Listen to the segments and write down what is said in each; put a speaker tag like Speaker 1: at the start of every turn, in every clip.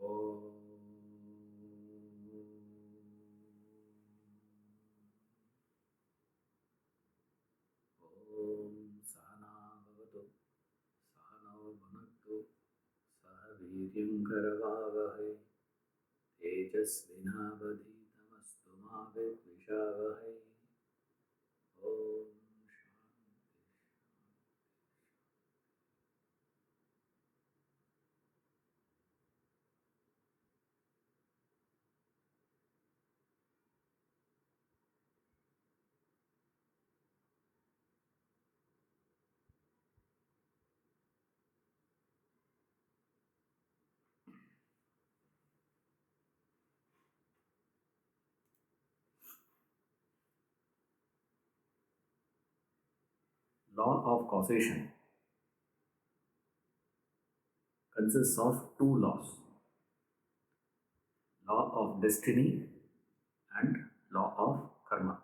Speaker 1: Om Sahana Bhavatu Sahana Bhunaktu Sah Viryam Karavavahai Tejasvinavadhitamastu ma Vidvishavahai. Om Shanti. Law of causation consists of two laws: law of destiny and law of karma.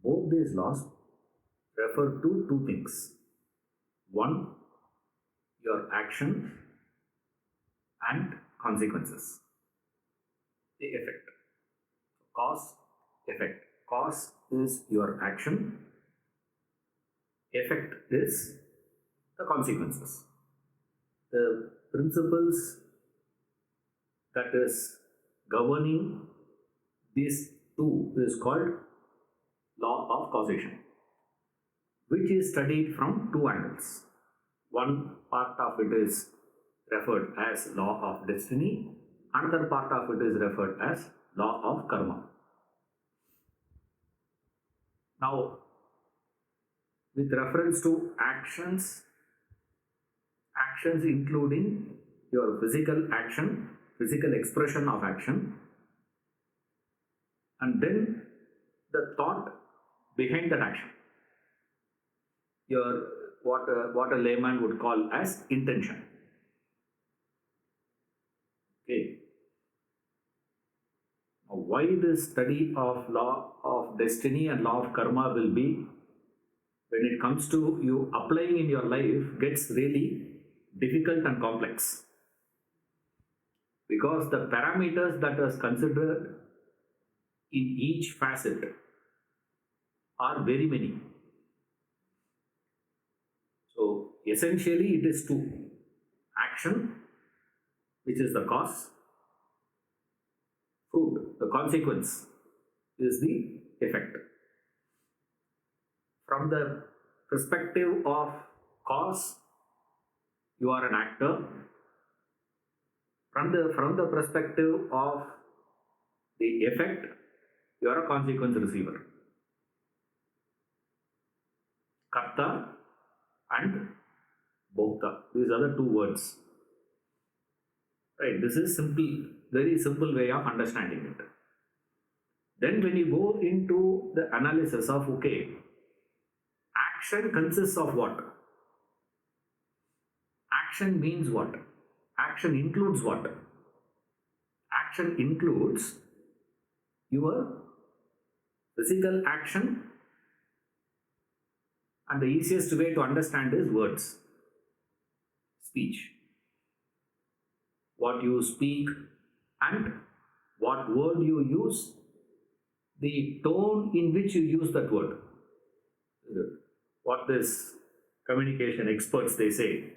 Speaker 1: Both these laws refer to two things. One, your action, and consequences, the effect. Cause, effect. Cause is your action, effect is the consequences. The principles that is governing these two is called law of causation, which is studied from two angles. One part of it is referred as law of destiny, another part of it is referred as law of karma. Now, with reference to actions including your physical action, physical expression of action, and then the thought behind that action, your what a layman would call as intention. Okay. Now, why this study of law of destiny and law of karma will be, when it comes to you applying in your life, gets really difficult and complex, because the parameters that is considered in each facet are very many. So essentially it is two: action, which is the cause; fruit, the consequence, is the effect. From the perspective of cause, you are an actor. From the perspective of the effect, you are a consequence receiver. Karta and bhokta, these are the two words. Right, this is simple, very simple way of understanding it. Then when you go into the analysis of, okay, action consists of what? Action means what? Action includes what? Action includes your physical action, and the easiest way to understand is words, speech. What you speak and what word you use, the tone in which you use that word. What this communication experts, they say,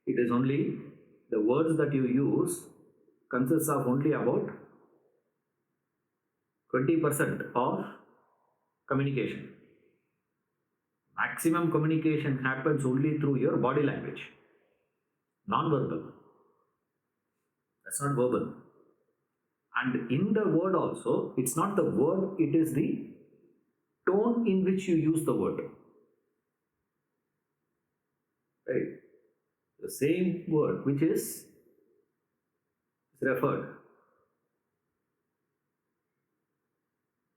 Speaker 1: it is only the words that you use consists of only about 20% of communication. Maximum communication happens only through your body language, non-verbal. That's not verbal. And in the word also, it's not the word, it is the tone in which you use the word. Right? The same word which is referred.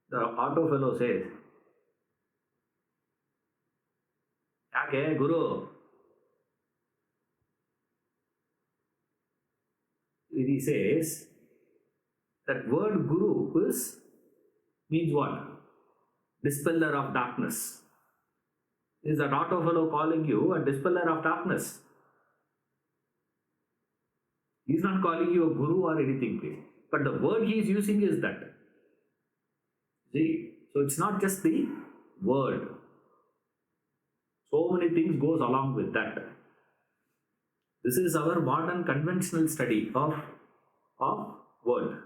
Speaker 1: The auto fellow says, Yake Guru? He says that word Guru means what? Dispeller of darkness. Is that auto fellow calling you a dispeller of darkness? not calling you a guru or anything, please. But the word he is using is that. See, so it's not just the word. So many things goes along with that. This is our modern conventional study of word.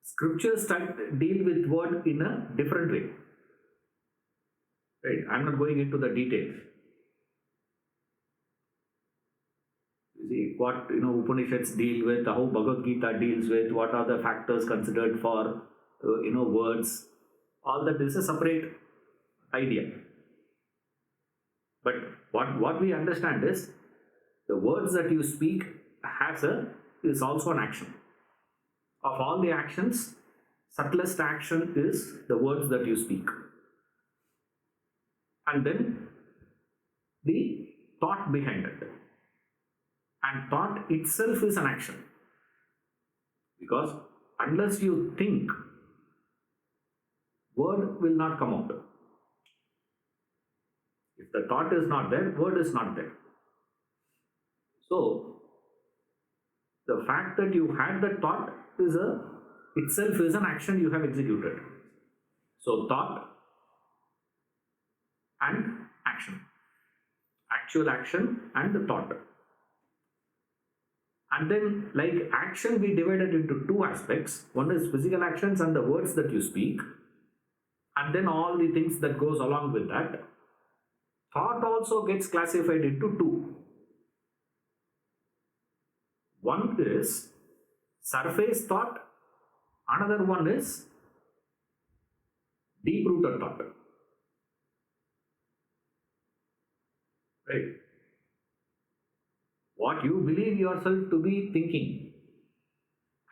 Speaker 1: Scriptures deal with word in a different way. Right? I'm not going into the details. You see what Upanishads deal with, how Bhagavad Gita deals with, what are the factors considered for words. All that is a separate idea. But what we understand is the words that you speak is also an action. Of all the actions, subtlest action is the words that you speak. And then the thought behind it. And thought itself is an action. Because unless you think, word will not come out. If the thought is not there, word is not there. So, the fact that you had that thought itself is an action you have executed. So, thought and action. Actual action and the thought. And then, like action, we divide it into two aspects. One is physical actions and the words that you speak. And then all the things that goes along with that. Thought also gets classified into two. One is surface thought. Another one is deep-rooted thought. Right? What you believe yourself to be thinking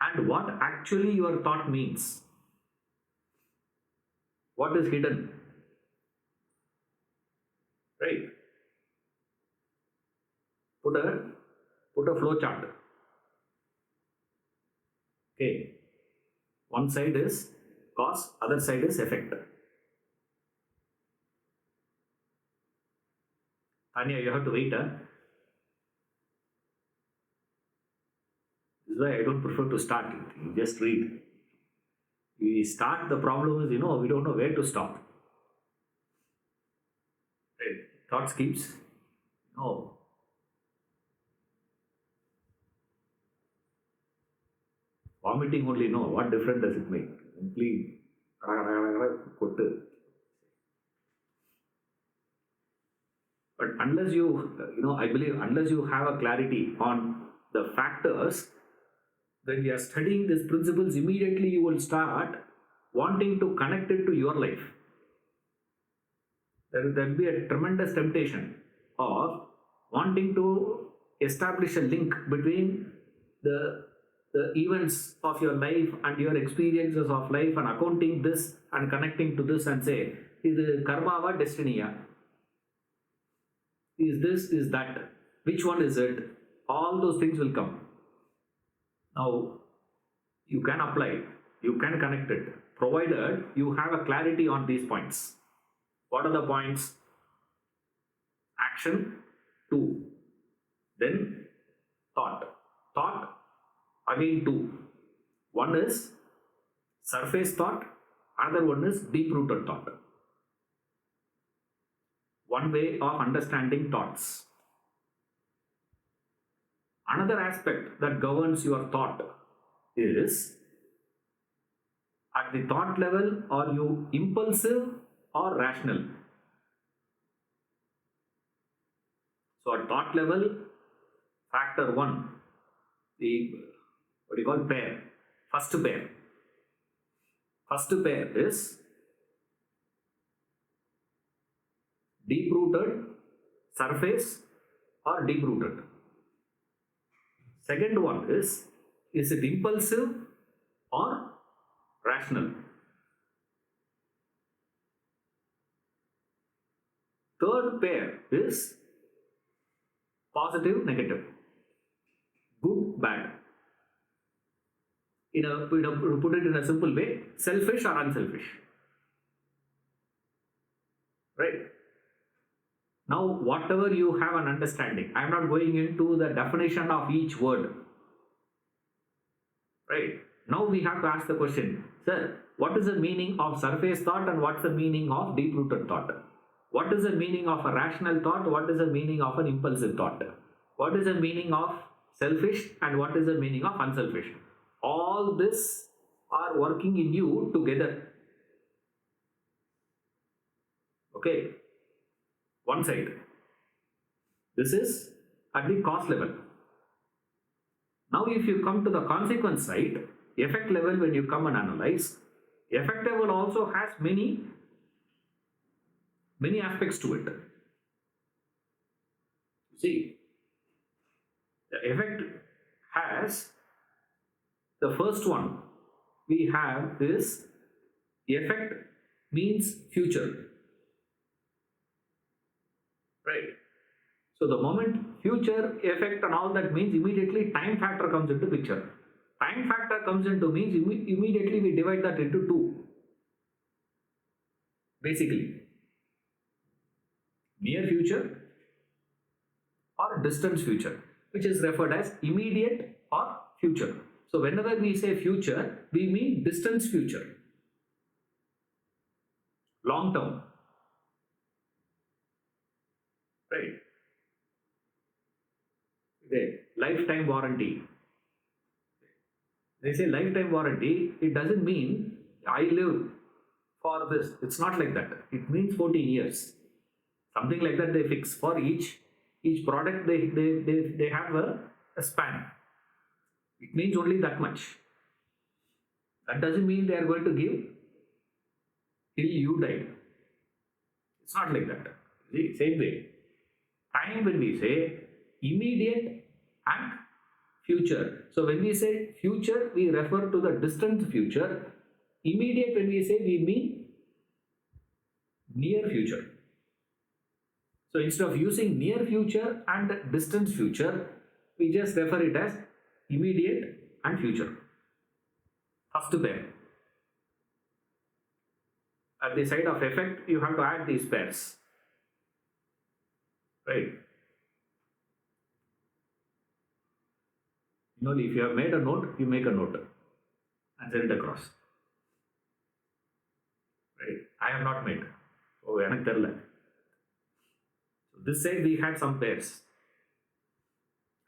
Speaker 1: and what actually your thought means. What is hidden? Right? Put a flow chart. Okay. One side is cause, other side is effect. Tanya, you have to wait. This is why I don't prefer to start it. You just read. We start, the problem is, we don't know where to stop. Right? Thoughts keeps, vomiting only, no. What difference does it make? Simply, but unless I believe, unless you have a clarity on the factors, when you are studying these principles, immediately you will start wanting to connect it to your life. There will be a tremendous temptation of wanting to establish a link between the events of your life and your experiences of life and accounting this and connecting to this and say, is it karma or destiny? Is this, is that? Which one is it? All those things will come. Now, you can apply, you can connect it, provided you have a clarity on these points. What are the points? Action, 2. Then thought. Thought, again 2. One is surface thought, another one is deep-rooted thought. One way of understanding thoughts. Another aspect that governs your thought is, at the thought level, are you impulsive or rational? So at thought level, factor 1, the pair. First pair is deep-rooted, surface or deep-rooted. Second one is it impulsive or rational? Third pair is positive, negative, good, bad. Put it in a simple way, selfish or unselfish. Right? Now, whatever you have an understanding, I am not going into the definition of each word. Right? Now we have to ask the question, sir, what is the meaning of surface thought and what's the meaning of deep-rooted thought? What is the meaning of a rational thought? What is the meaning of an impulsive thought? What is the meaning of selfish and what is the meaning of unselfish? All this are working in you together. Okay, one side. This is at the cause level. Now if you come to the consequence side, effect level, when you come and analyze, effect level also has many aspects to it. See, the effect has, the first one we have is effect means future. Right? So the moment future, effect and all that means, immediately time factor comes into picture. Time factor comes into means immediately we divide that into two. Basically, near future or distant future, which is referred as immediate or future. So whenever we say future, we mean distance future, long term. Right? Okay. Lifetime warranty. They say lifetime warranty, it doesn't mean I live for this. It's not like that. It means 14 years. Something like that they fix for each product. They have a span. It means only that much. That doesn't mean they are going to give till you die. It's not like that. See, same way. Time, when we say immediate and future. So when we say future, we refer to the distant future. Immediate, when we say, we mean near future. So instead of using near future and distant future, we just refer it as immediate and future. First pair. At the side of effect, you have to add these pairs. Right? If you have made a note, you make a note and send it across. Right? I have not made. Oh, enak therla. So this side we had some pairs.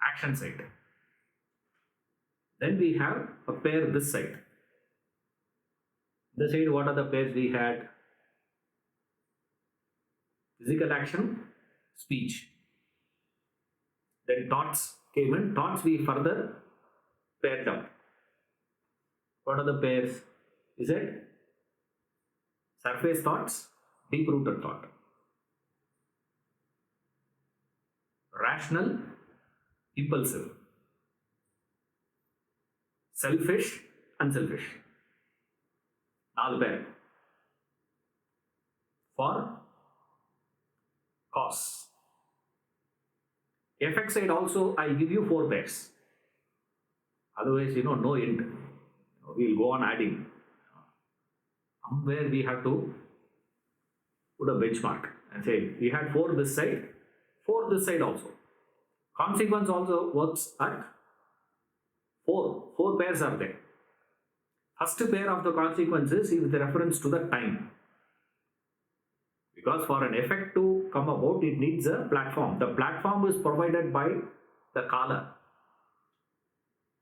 Speaker 1: Action side. Then we have a pair this side. This side, what are the pairs we had? Physical action, speech. Then thoughts came in. Thoughts we further paired up. What are the pairs? Is it surface thoughts, deep-rooted thought. Rational, impulsive. Selfish, unselfish. 4 pair. For cause. Effect side also, I give you 4 pairs. Otherwise, no end. We'll go on adding. Somewhere we have to put a benchmark and say we had 4 this side, 4 this side also. Consequence also works at 4. 4 pairs are there. First pair of the consequences is with reference to the time. Because for an effect to come about, it needs a platform. The platform is provided by the Kala.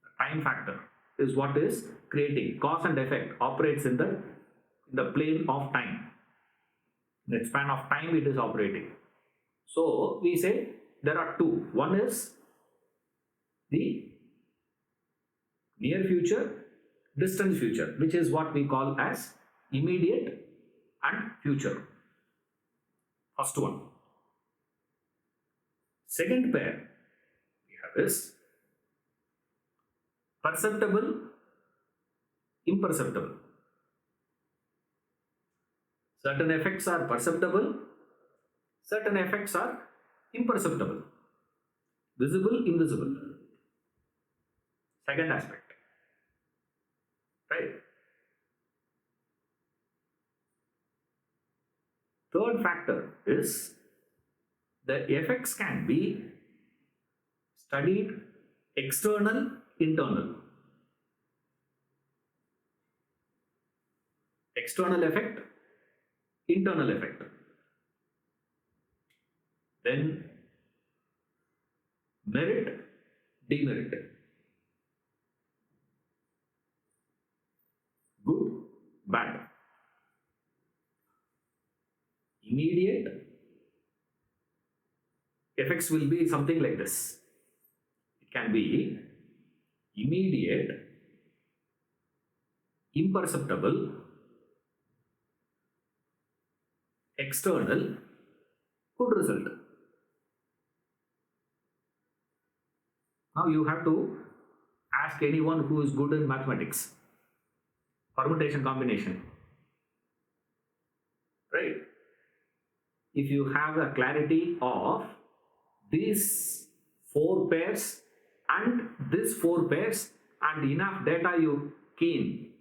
Speaker 1: The time factor is what is creating. Cause and effect operates in the plane of time. In the span of time it is operating. So we say there are 2. One is the near future, distant future, which is what we call as immediate and future. First one. Second pair we have is perceptible, imperceptible. Certain effects are perceptible, certain effects are imperceptible. Visible, invisible. Second aspect. Right? Third factor is The effects can be studied external, internal. External effect, internal effect. Then merit, demerit. Good, bad. Immediate effects will be something like this. It can be immediate, imperceptible, external, good result. Now you have to ask anyone who is good in mathematics, permutation combination, right? If you have a clarity of these 4 pairs and this 4 pairs and enough data you key,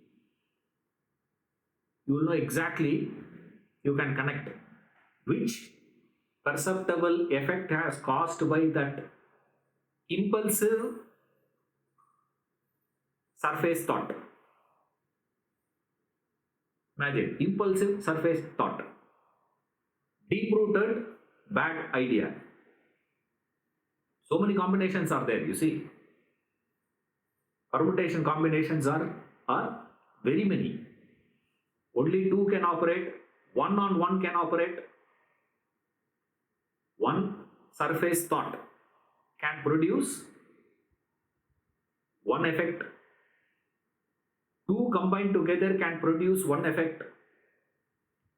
Speaker 1: you will know exactly, you can connect which perceptible effect has caused by that impulsive surface thought. Imagine, impulsive surface thought, deep-rooted bad idea. So many combinations are there, you see. Permutation combinations are very many. Only 2 can operate, 1 on 1 can operate. One surface thought can produce one effect. 2 combined together can produce one effect.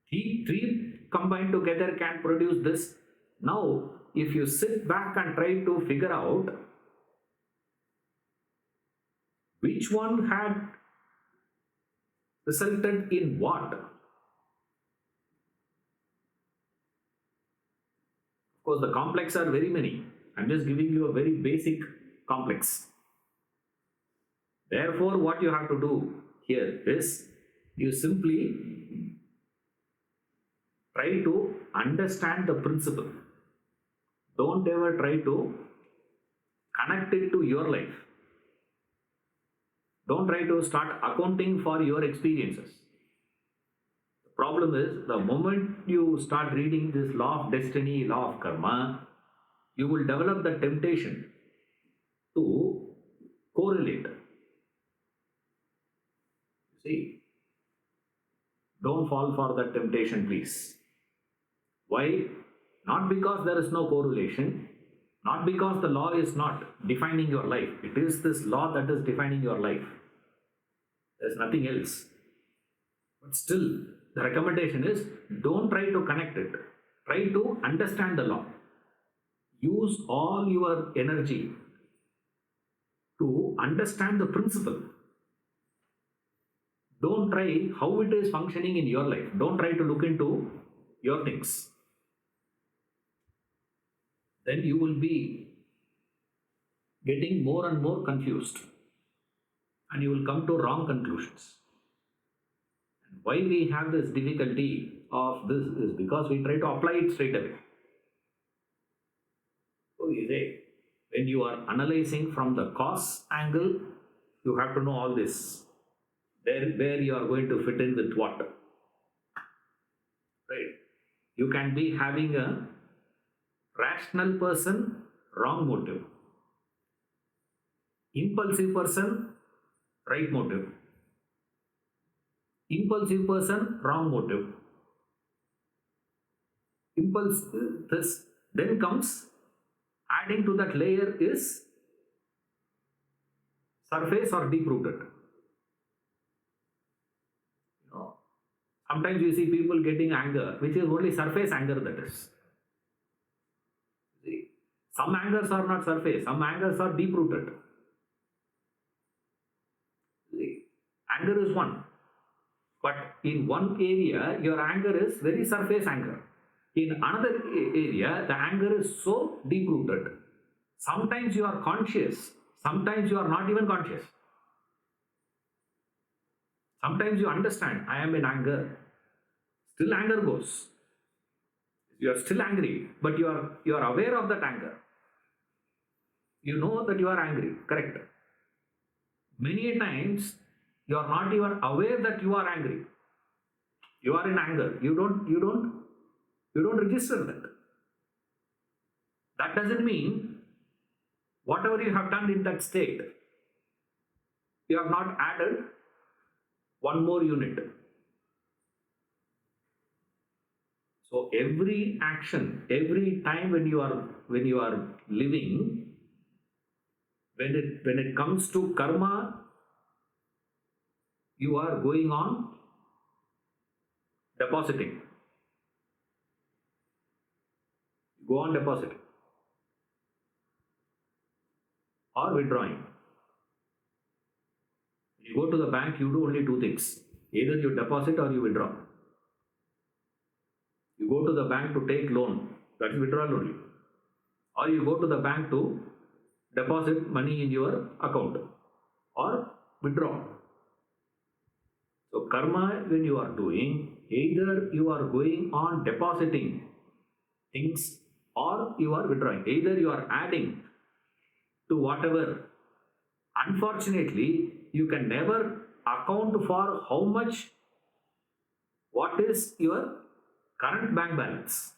Speaker 1: 3 combined together can produce this. Now, if you sit back and try to figure out which one had resulted in what, of course the complex are very many. I'm just giving you a very basic complex. Therefore, what you have to do here is you simply try to understand the principle. Don't ever try to connect it to your life. Don't try to start accounting for your experiences. The problem is, the moment you start reading this law of destiny, law of karma, you will develop the temptation to correlate. See, don't fall for that temptation, please. Why? Not because there is no correlation, not because the law is not defining your life. It is this law that is defining your life. There's nothing else. But still, the recommendation is don't try to connect it. Try to understand the law. Use all your energy to understand the principle. Don't try how it is functioning in your life. Don't try to look into your things. Then you will be getting more and more confused and you will come to wrong conclusions. And why we have this difficulty of this is because we try to apply it straight away. So you say, when you are analyzing from the cause angle, you have to know all this. Where you are going to fit in with what. Right? You can be having a rational person, wrong motive. Impulsive person, right motive. Impulsive person, wrong motive. This then comes, adding to that layer is surface or deep rooted. Sometimes you see people getting anger, which is only surface anger, that is. See, some angers are not surface, some angers are deep rooted. See, anger is one. But in one area, your anger is very surface anger. In another area, the anger is so deep rooted. Sometimes you are conscious, sometimes you are not even conscious. Sometimes you understand, I am in anger. Still anger goes. You are still angry, but you are aware of that anger. You know that you are angry, correct? Many times you are not even aware that you are angry. You are in anger. You don't register that. That doesn't mean whatever you have done in that state, you have not added one more unit. So every action, every time when you are living, when it comes to karma, you are going on depositing. Go on depositing or withdrawing. You go to the bank, you do only two things. Either you deposit or you withdraw. You go to the bank to take loan, that is withdrawal only. Or you go to the bank to deposit money in your account or withdraw. So karma, when you are doing, either you are going on depositing things or you are withdrawing. Either you are adding to whatever. Unfortunately, you can never account for how much, what is your current bank balance.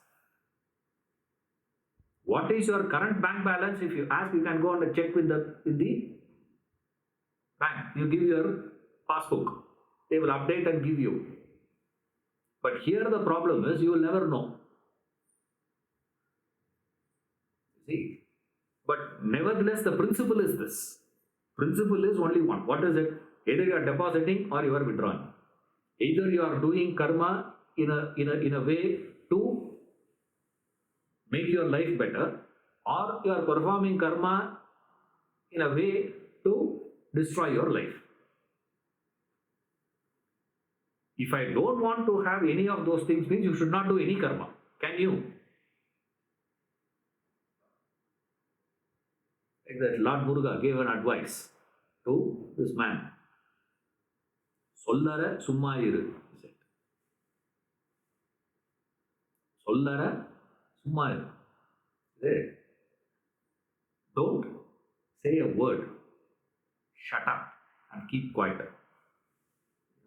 Speaker 1: What is your current bank balance? If you ask, you can go and check with the bank. You give your passbook. They will update and give you. But here the problem is you will never know. See? But nevertheless, the principle is this. Principle is only one. What is it? Either you are depositing or you are withdrawing. Either you are doing karma in a way to make your life better, or you are performing karma in a way to destroy your life. If I don't want to have any of those things, means you should not do any karma. Can you? Like that Lord Muruga gave an advice to this man. Sollara summa iru, he said. Sollara summa iru. Don't say a word. Shut up and keep quiet.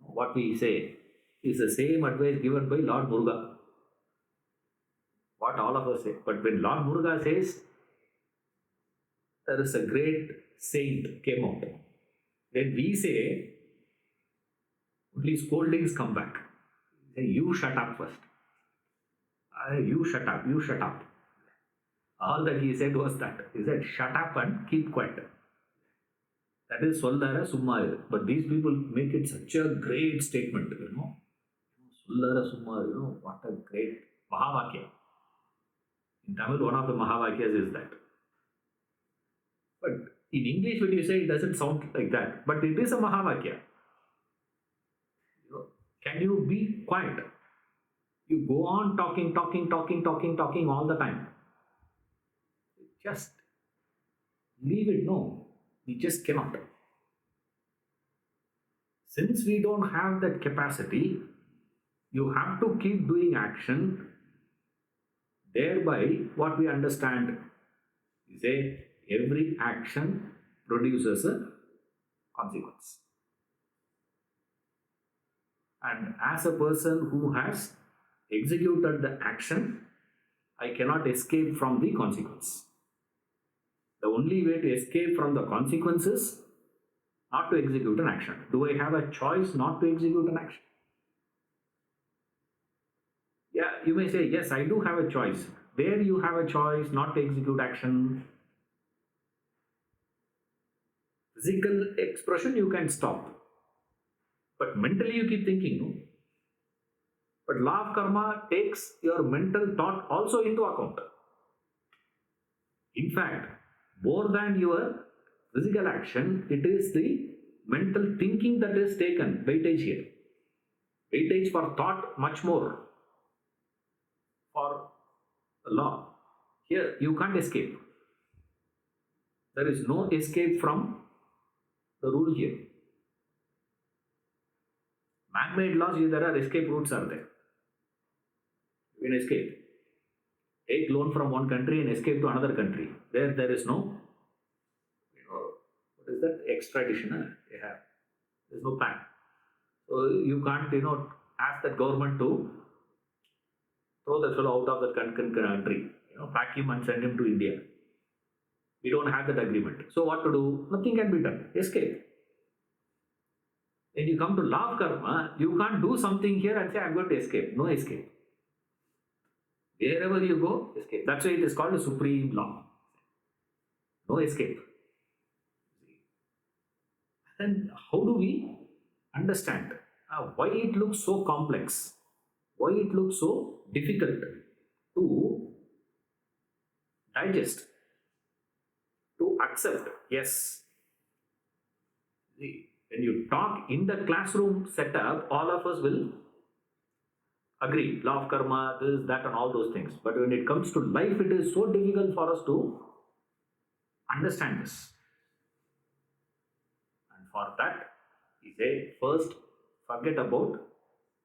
Speaker 1: What we say is the same advice given by Lord Muruga. What all of us say. But when Lord Muruga says, there is a great saint came out. Then we say, only scoldings come back. You shut up first. You shut up, you shut up. All that he said was that. He said, shut up and keep quiet. That is Sollara Summa. But these people make it such a great statement, Sollara Summa, what a great Mahavakya. In Tamil, one of the Mahavakyas is that. But in English, when you say it doesn't sound like that, but it is a Mahavakya. Can you be quiet? You go on talking all the time. Just leave it. No, we just cannot. Since we don't have that capacity, you have to keep doing action. Thereby, what we understand is every action produces a consequence. And as a person who has executed the action, I cannot escape from the consequence. The only way to escape from the consequence is not to execute an action. Do I have a choice not to execute an action? Yeah, you may say, yes, I do have a choice. Where you have a choice not to execute action, physical expression you can stop. But mentally you keep thinking, no? But law of karma takes your mental thought also into account. In fact, more than your physical action, it is the mental thinking that is taken weightage here. Weightage for thought much more for the law. Here you can't escape. There is no escape from the rule here. Man-made laws, there are escape routes are there. You can escape. take loan from one country and escape to another country. There is no, what is that, extradition? They have. There's no pact. So you can't, ask that government to throw that fellow out of that country, pack him and send him to India. We don't have that agreement. So what to do? Nothing can be done. Escape. When you come to law of karma, you can't do something here and say, I'm going to escape. No escape. Wherever you go, escape. That's why it is called a supreme law. No escape. Then how do we understand why it looks so complex? Why it looks so difficult to digest, to accept? Yes. See, when you talk in the classroom setup, all of us will agree. Law of karma, this, that, and all those things. But when it comes to life, it is so difficult for us to understand this. And for that, he said, first, forget about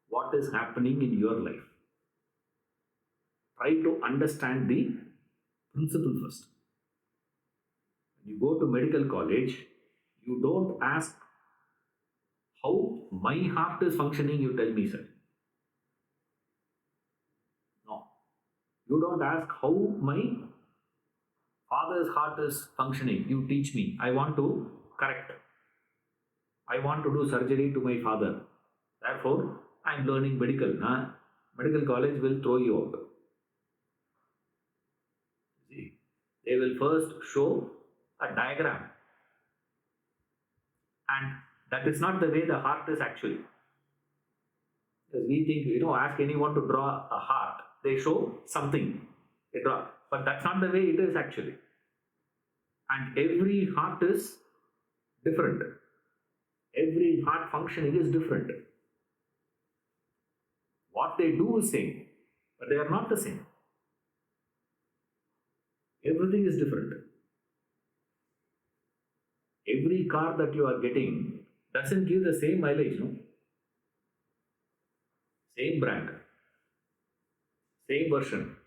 Speaker 1: what is happening in your life. Try to understand the principle first. When you go to medical college, you don't ask how my heart is functioning, you tell me, sir. No. You don't ask how my father's heart is functioning, you teach me. I want to correct. I want to do surgery to my father. Therefore, I am learning medical. Medical college will throw you out. See, they will first show a diagram. And that is not the way the heart is actually. Because we think, ask anyone to draw a heart. They show something. They draw. But that's not the way it is actually. And every heart is different. Every heart functioning is different. What they do is same, but they are not the same. Everything is different. Every car that you are getting doesn't give the same mileage, no? Same brand, same version,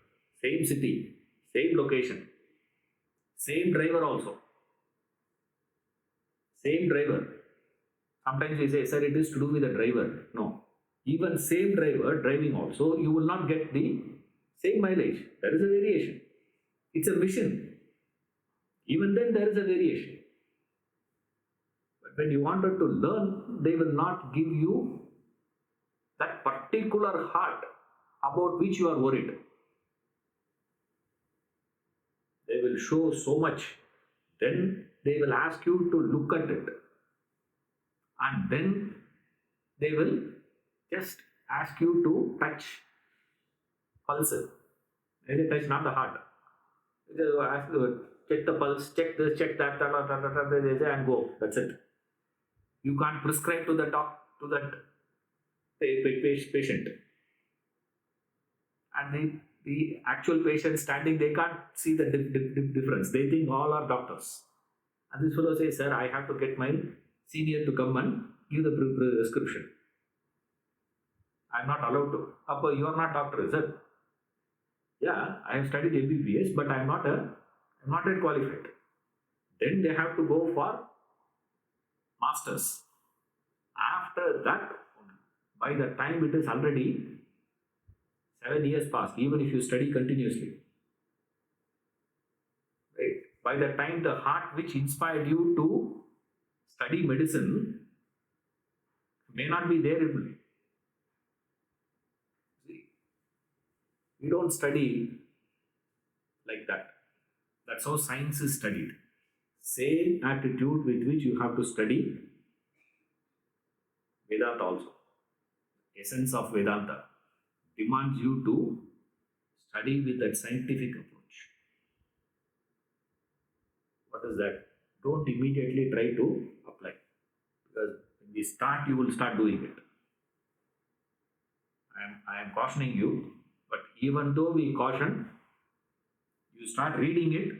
Speaker 1: same city, same location, same driver also. Same driver. Sometimes we say, sir, it is to do with the driver. No. Even same driver driving also, you will not get the same mileage. There is a variation. It's a mission. Even then there is a variation. But when you wanted to learn, they will not give you that particular heart about which you are worried. They will show so much. Then they will ask you to look at it. And then they will just ask you to touch pulse. They say touch, not the heart. They ask you, check the pulse, check this, check that, they say, and go. That's it. You can't prescribe to the to that patient. And the actual patient standing, they can't see the difference. They think all are doctors. And this fellow says, sir, I have to get my senior to come and give the prescription. I am not allowed to. Appa, you are not doctor, is it? Yeah, I have studied MBBS, but I am not yet qualified. Then they have to go for masters. After that, by the time it is already 7 years past, even if you study continuously. Right? By the time the heart which inspired you to study medicine may not be there. We don't study like that. That's how science is studied. Same attitude with which you have to study Vedanta also. Essence of Vedanta demands you to study with that scientific approach. What is that? Don't immediately try to apply. Because when we start, you will start doing it. I am cautioning you, but even though we caution, you start reading it,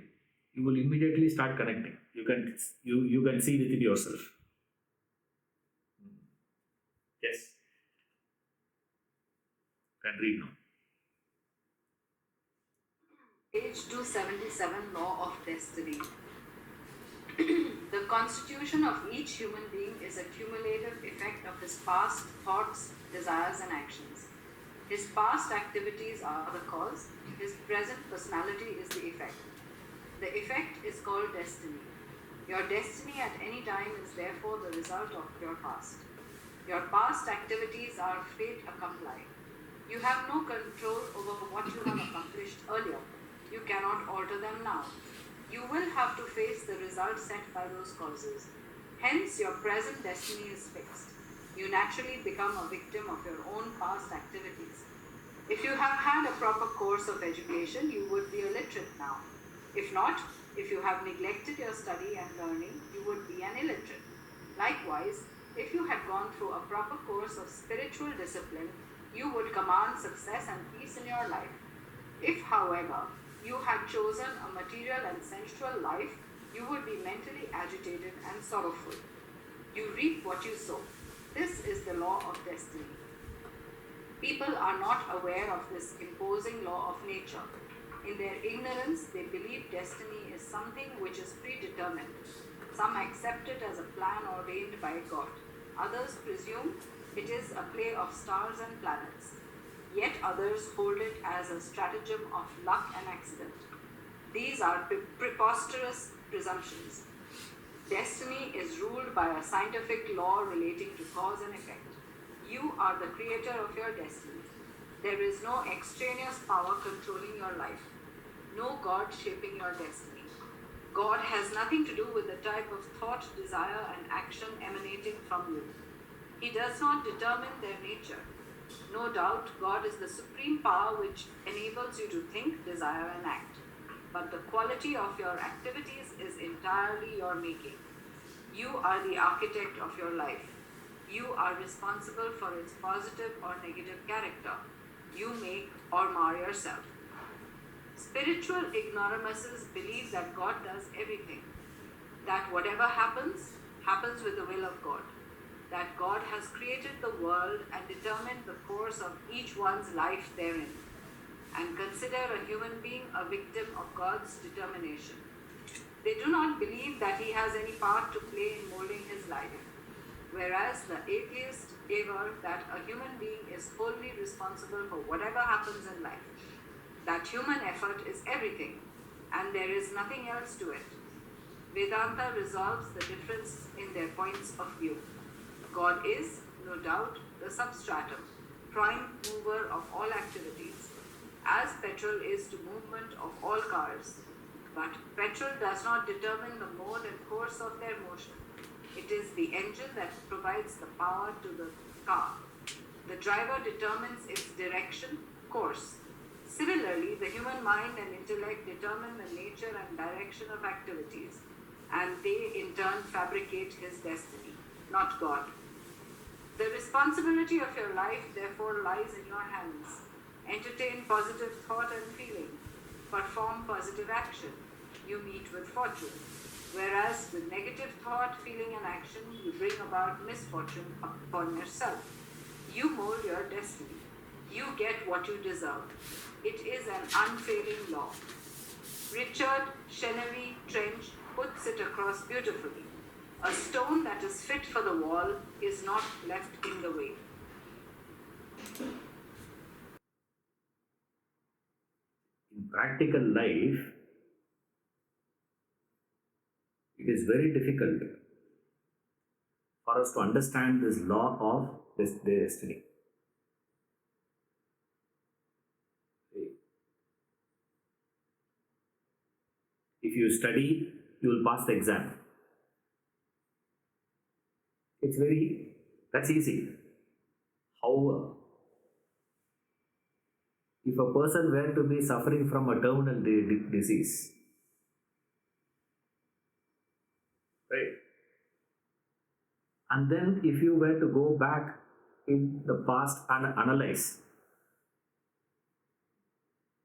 Speaker 1: you will immediately start connecting. You can see within yourself. Yes. Can read now.
Speaker 2: Page 277, Law of Destiny. The constitution of each human being is a cumulative effect of his past thoughts, desires, and actions. His past activities are the cause, his present personality is the effect. The effect is called destiny. Your destiny at any time is therefore the result of your past. Your past activities are fate accompli. You have no control over what you have accomplished earlier. You cannot alter them now. You will have to face the result set by those causes. Hence, your present destiny is fixed. You naturally become a victim of your own past activities. If you have had a proper course of education, you would be a literate now. If not, if you have neglected your study and learning, you would be an illiterate. Likewise, if you had gone through a proper course of spiritual discipline, you would command success and peace in your life. If, however, you had chosen a material and sensual life, you would be mentally agitated and sorrowful. You reap what you sow. This is the law of destiny. People are not aware of this imposing law of nature. In their ignorance, they believe destiny is something which is predetermined. Some accept it as a plan ordained by God. Others presume it is a play of stars and planets. Yet others hold it as a stratagem of luck and accident. These are preposterous presumptions. Destiny is ruled by a scientific law relating to cause and effect. You are the creator of your destiny. There is no extraneous power controlling your life, no God shaping your destiny. God has nothing to do with the type of thought, desire, and action emanating from you. He does not determine their nature. No doubt, God is the supreme power which enables you to think, desire, and act. But the quality of your activities is entirely your making. You are the architect of your life. You are responsible for its positive or negative character. You make or mar yourself. Spiritual ignoramuses believe that God does everything, that whatever happens, happens with the will of God, that God has created the world and determined the course of each one's life therein, and consider a human being a victim of God's determination. They do not believe that he has any part to play in molding his life, whereas the atheist aver that a human being is wholly responsible for whatever happens in life, that human effort is everything, and there is nothing else to it. Vedanta resolves the difference in their points of view. God is, no doubt, the substratum, prime mover of all activities, as petrol is to movement of all cars. But petrol does not determine the mode and course of their motion. It is the engine that provides the power to the car. The driver determines its direction, course. Similarly, the human mind and intellect determine the nature and direction of activities, and they in turn fabricate his destiny, not God. The responsibility of your life therefore lies in your hands. Entertain positive thought and feeling. Perform positive action. You meet with fortune. Whereas with negative thought, feeling, and action, you bring about misfortune upon yourself. You mold your destiny. You get what you deserve. It is an unfailing law. Richard Chenery Trench puts it across beautifully. A stone that is fit for the wall is not left in the way.
Speaker 1: In practical life, it is very difficult for us to understand this law of destiny. If you study, you will pass the exam. That's easy. However, if a person were to be suffering from a terminal disease, right? And then if you were to go back in the past and analyze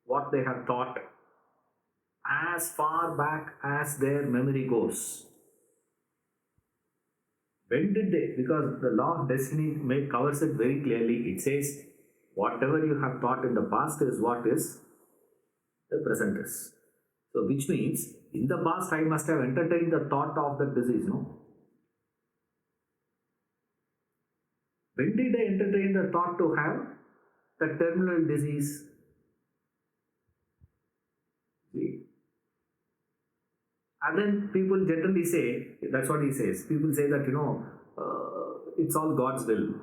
Speaker 1: what they have taught as far back as their memory goes, when did they? Because the law of destiny covers it very clearly. It says whatever you have taught in the past is what is the present is. So, which means in the past I must have entertained the thought of the disease, no? When did I entertain the thought to have the terminal disease? See? And then people generally say, that's what he says, people say that, it's all God's will.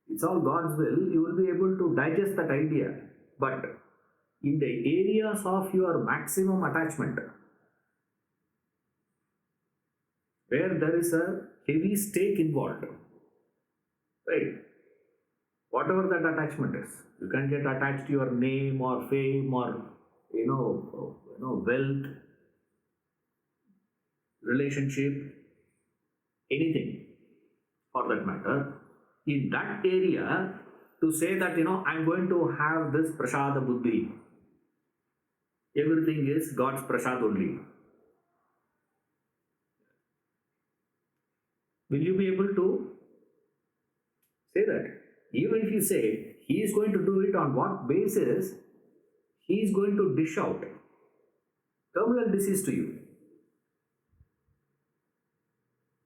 Speaker 1: It's all God's will, you will be able to digest that idea. But in the areas of your maximum attachment, where there is a heavy stake involved, right? Whatever that attachment is, you can get attached to your name or fame or wealth, relationship, anything for that matter. In that area, to say that I'm going to have this prasada buddhi, everything is God's prasad only. Will you be able to say that? Even if you say he is going to do it, on what basis he is going to dish out terminal disease to you?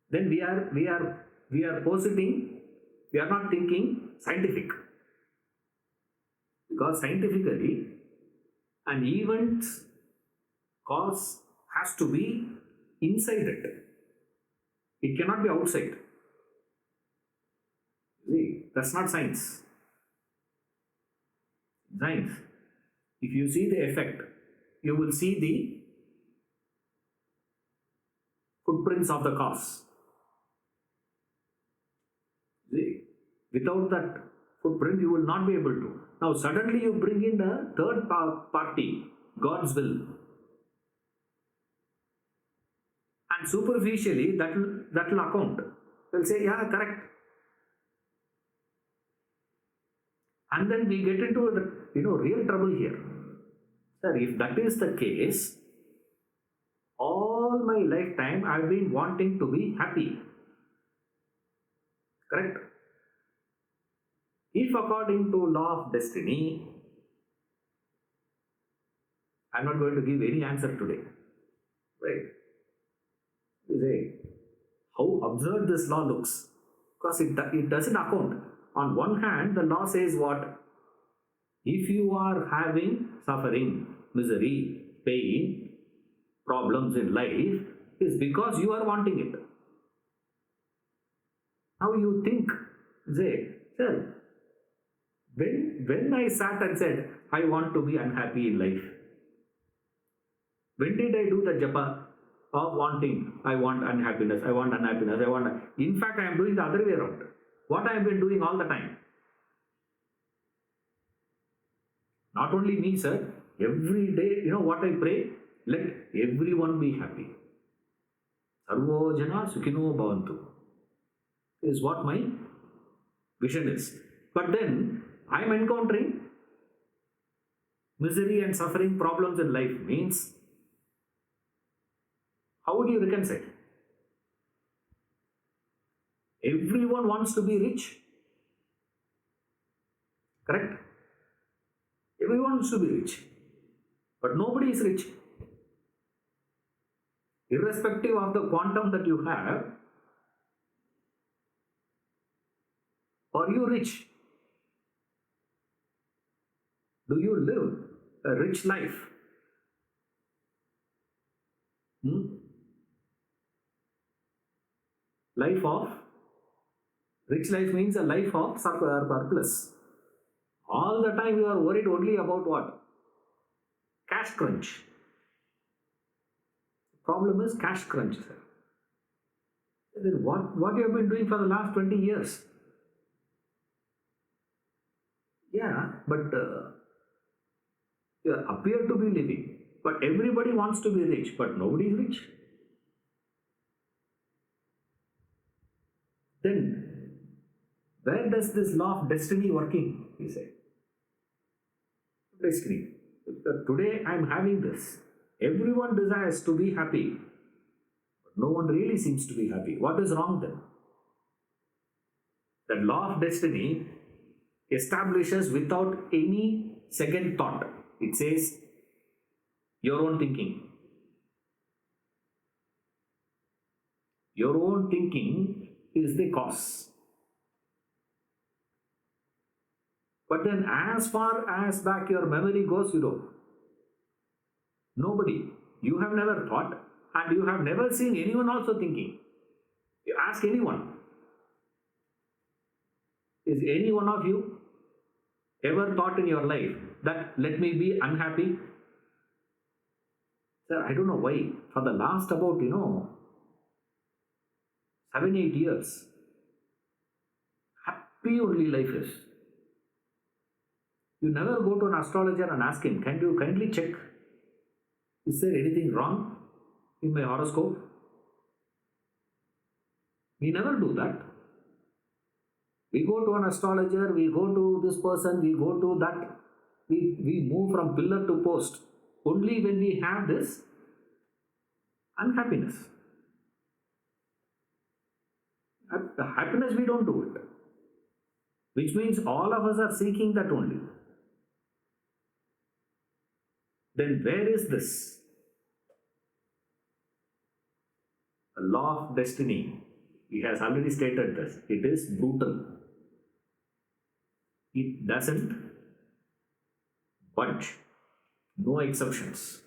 Speaker 1: Then we are positing, we are not thinking scientific. Because scientifically, an event's cause has to be inside it. It cannot be outside. See, that's not science. Science. If you see the effect, you will see the footprints of the cause. See, without that footprint, you will not be able to. Now, suddenly you bring in a third party, God's will. And superficially, that will account. They'll say, yeah, correct. And then we get into real trouble here. Sir, if that is the case, all my lifetime I've been wanting to be happy. Correct? If according to law of destiny, I'm not going to give any answer today. Right? You say, how absurd this law looks. Because it doesn't account. On one hand, the law says what? If you are having suffering, misery, pain, problems in life, is because you are wanting it. Now you think, say, sir, when I sat and said, I want to be unhappy in life, when did I do the japa of wanting? I want unhappiness, I want unhappiness, I want. In fact, I am doing the other way around. What I have been doing all the time. Not only me, sir, every day, what I pray? Let everyone be happy. Sarvo jana sukhino bhavantu is what my vision is. But then I am encountering misery and suffering, problems in life. Means, how would you reconcile? Everyone wants to be rich. Correct? Everyone wants to be rich. But nobody is rich. Irrespective of the quantum that you have, are you rich? Do you live a rich life? Rich life means a life of surplus. All the time you are worried only about what? Cash crunch. The problem is cash crunch, sir. Then what you have been doing for the last 20 years? Yeah, but you appear to be living. But everybody wants to be rich, but nobody is rich. Then, where does this law of destiny working? He said. Destiny. Today I am having this. Everyone desires to be happy. But no one really seems to be happy. What is wrong then? The law of destiny establishes without any second thought. It says your own thinking. Your own thinking is the cause. But then as far as back your memory goes, nobody. You have never thought and you have never seen anyone also thinking. You ask anyone. Is any one of you ever thought in your life that let me be unhappy? Sir, I don't know why. For the last about, 7-8 years, happy only life is. You never go to an astrologer and ask him, can you kindly check, is there anything wrong in my horoscope? We never do that. We go to an astrologer, we go to this person, we go to that. We move from pillar to post only when we have this unhappiness. The happiness we don't do it. Which means all of us are seeking that only. Then where is this? The law of destiny. He has already stated this. It is brutal. It doesn't budge. No exceptions.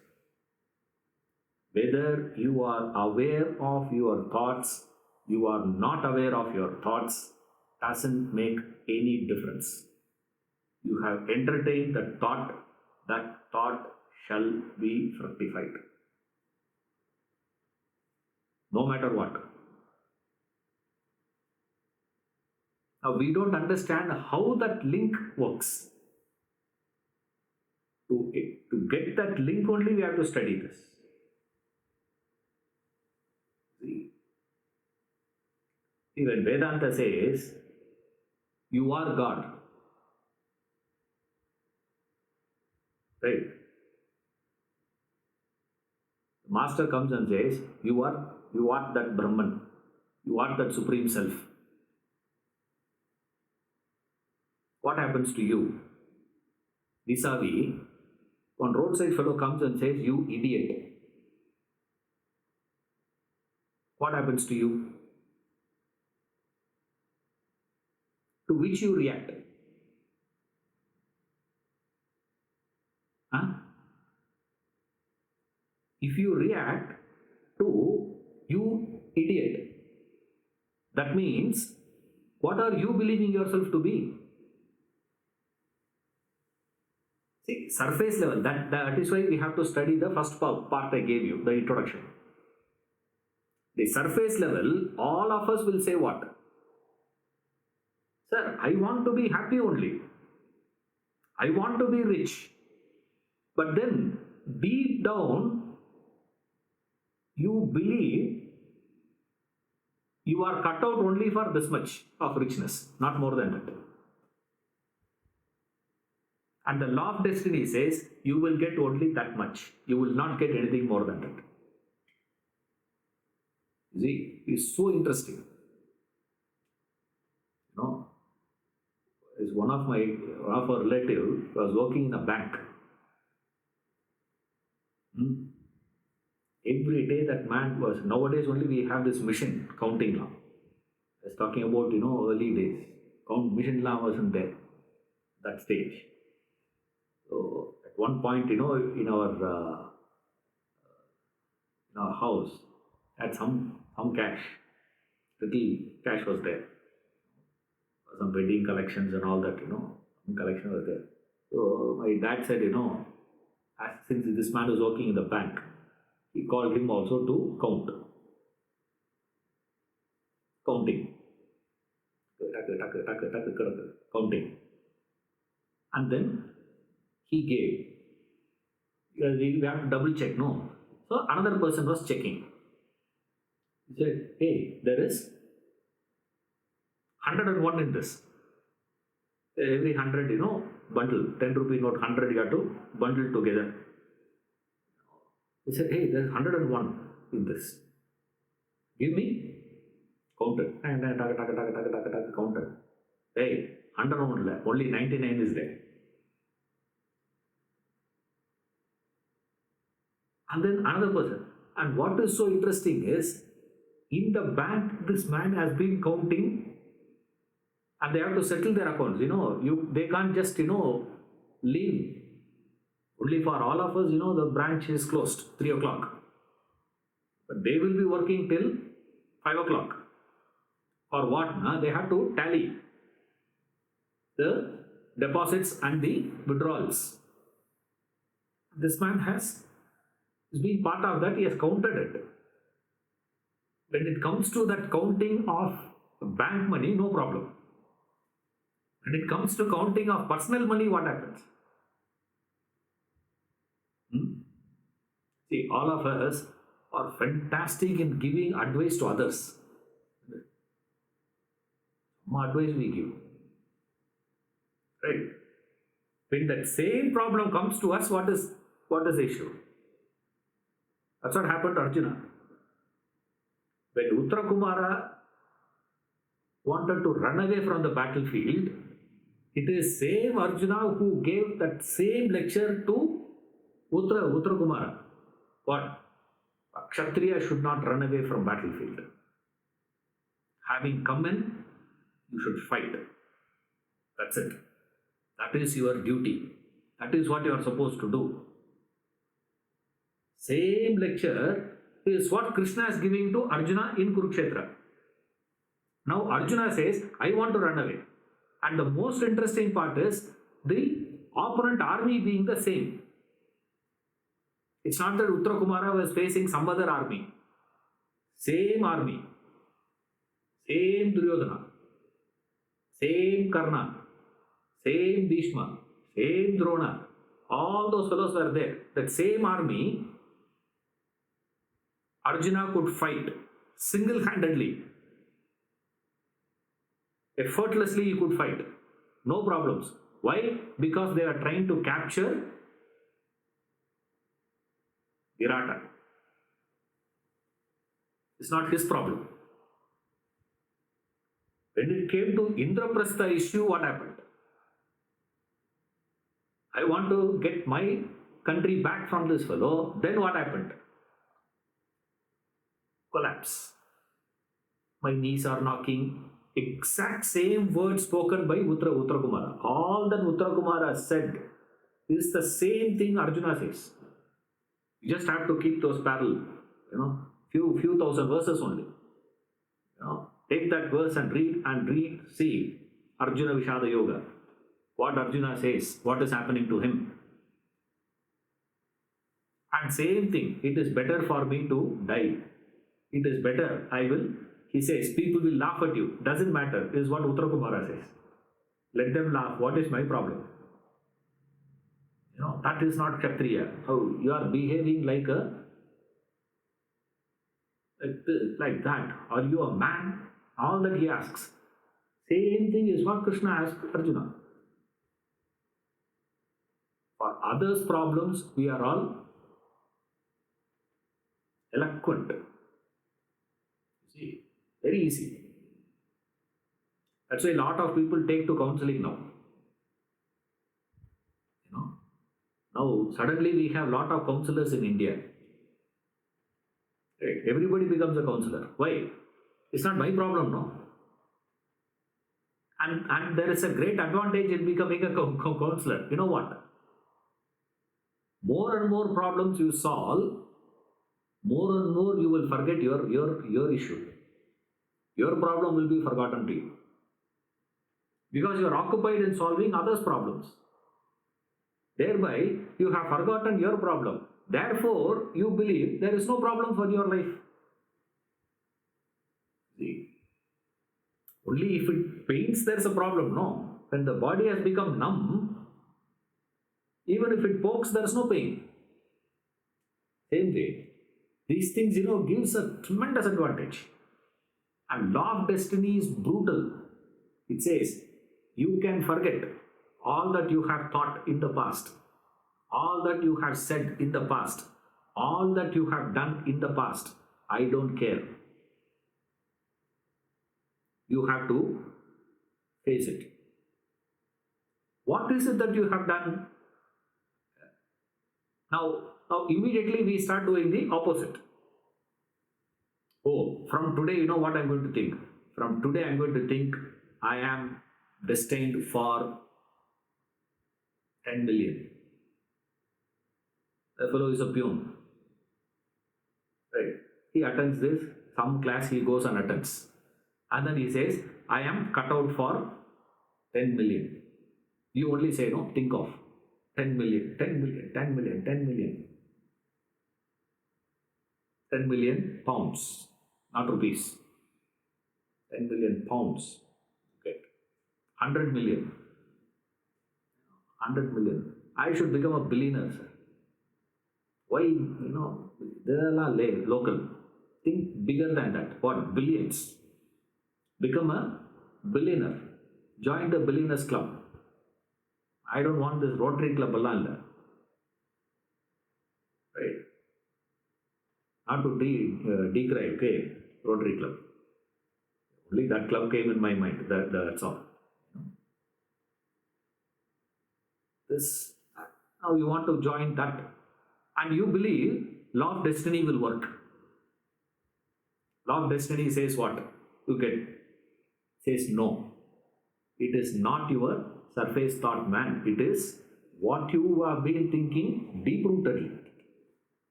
Speaker 1: Whether you are aware of your thoughts, you are not aware of your thoughts, doesn't make any difference. You have entertained the thought, that thought shall be fructified. No matter what. Now we don't understand how that link works. To get that link only we have to study this. See, even Vedanta says, you are God. Right? The master comes and says, you are that Brahman. You are that Supreme Self. What happens to you? Vis-a-vis, one roadside fellow comes and says, you idiot. What happens to you? To which you react? Huh? If you react to you idiot, that means what are you believing yourself to be? See, surface level, that is why we have to study the first part I gave you, the introduction. The surface level, all of us will say what? Sir, I want to be happy only. I want to be rich. But then, deep down, you believe you are cut out only for this much of richness, not more than that. And the law of destiny says you will get only that much. You will not get anything more than that. See, it's so interesting. Is one of our relative was working in a bank. Every day that man was, nowadays only we have this mission, counting law. I was talking about, early days. Mission law wasn't there, that stage. So at one point, in our house, had some cash. Little cash was there. Some wedding collections and all that, some collection was there. So my dad said, since this man was working in the bank, he called him also to counting. Counting. And then he gave. We have to double check, no? So another person was checking. He said, hey, there is 101 in this. Every 100, bundle, 10 rupee note, 100 you have to bundle together. He said, hey, there's 101 in this. Give me. Counted. And counted. Hey, 101, only 99 is there. and then another person. And what is so interesting is, in the bank, this man has been counting, and they have to settle their accounts. They can't just leave. Only for all of us, the branch is closed 3 o'clock, but they will be working till 5 o'clock. For what? They have to tally the deposits and the withdrawals. This man has been part of that. He has counted it. When it comes to that counting of bank money, no problem. When it comes to counting of personal money, what happens? See, all of us are fantastic in giving advice to others. Some advice we give. Right? When that same problem comes to us, what is the issue? That's what happened to Arjuna. When Uttarakumara wanted to run away from the battlefield, it is same Arjuna who gave that same lecture to Uttarakumara. What? A Kshatriya should not run away from battlefield. Having come in, you should fight. That's it. That is your duty. That is what you are supposed to do. Same lecture is what Krishna is giving to Arjuna in Kurukshetra. Now Arjuna says, I want to run away. And the most interesting part is the opponent army being the same. It's not that Uttarakumara was facing some other army. Same army. Same Duryodhana. Same Karna. Same Bhishma. Same Drona. All those fellows were there. That same army, Arjuna could fight single-handedly. Effortlessly he could fight. No problems. Why? Because they are trying to capture Virata. It's not his problem. When it came to Indraprastha issue, what happened? I want to get my country back from this fellow. Then what happened? Collapse. My knees are knocking. Exact same words spoken by Uttarakumara. All that Uttarakumara said is the same thing Arjuna says. You just have to keep those parallel. Few thousand verses only. Take that verse and read. See Arjuna Vishada Yoga. What Arjuna says, what is happening to him. And same thing, it is better for me to die. It is better, he says, people will laugh at you. Doesn't matter, is what Uttarakumara says. Let them laugh, what is my problem? That is not Kshatriya. Oh, you are behaving like that. Are you a man? All that he asks. Same thing is what Krishna asked Arjuna. For others' problems, we are all eloquent. See, very easy. That's why a lot of people take to counseling now. Now suddenly we have a lot of counselors in India. Right? Everybody becomes a counselor. Why? It's not my problem, no? And there is a great advantage in becoming a counselor. You know what? More and more problems you solve, more and more you will forget your issue. Your problem will be forgotten to you. Because you are occupied in solving others' problems. Thereby, you have forgotten your problem. Therefore, you believe there is no problem for your life. See, only if it pains, there is a problem. No. When the body has become numb, even if it pokes, there is no pain. Same way. These things, gives a tremendous advantage. And law of destiny is brutal. It says, you can forget all that you have thought in the past, all that you have said in the past, all that you have done in the past. I don't care. You have to face it. What is it that you have done? Now immediately we start doing the opposite. Oh, from today, you know what I'm going to think? From today, I'm going to think I am destined for 10 million. The fellow is a peon, right? He attends this, some class he goes and attends. And then he says, I am cut out for 10 million. You only say, no, think of 10 million, 10 million, 10 million, 10 million. 10 million pounds, not rupees. 10 million pounds. Okay. 100 million. 100 million. I should become a billionaire, sir. Why, there are local. Think bigger than that. What? Billions. Become a billionaire. Join the billionaires club. I don't want this Rotary Club alone. Right? Not to decry, okay? Rotary Club. Only that club came in my mind. That's all. This, now you want to join that, and you believe law of destiny will work. Law of destiny says what? You get, says no. It is not your surface thought, man. It is what you have been thinking deep-rootedly.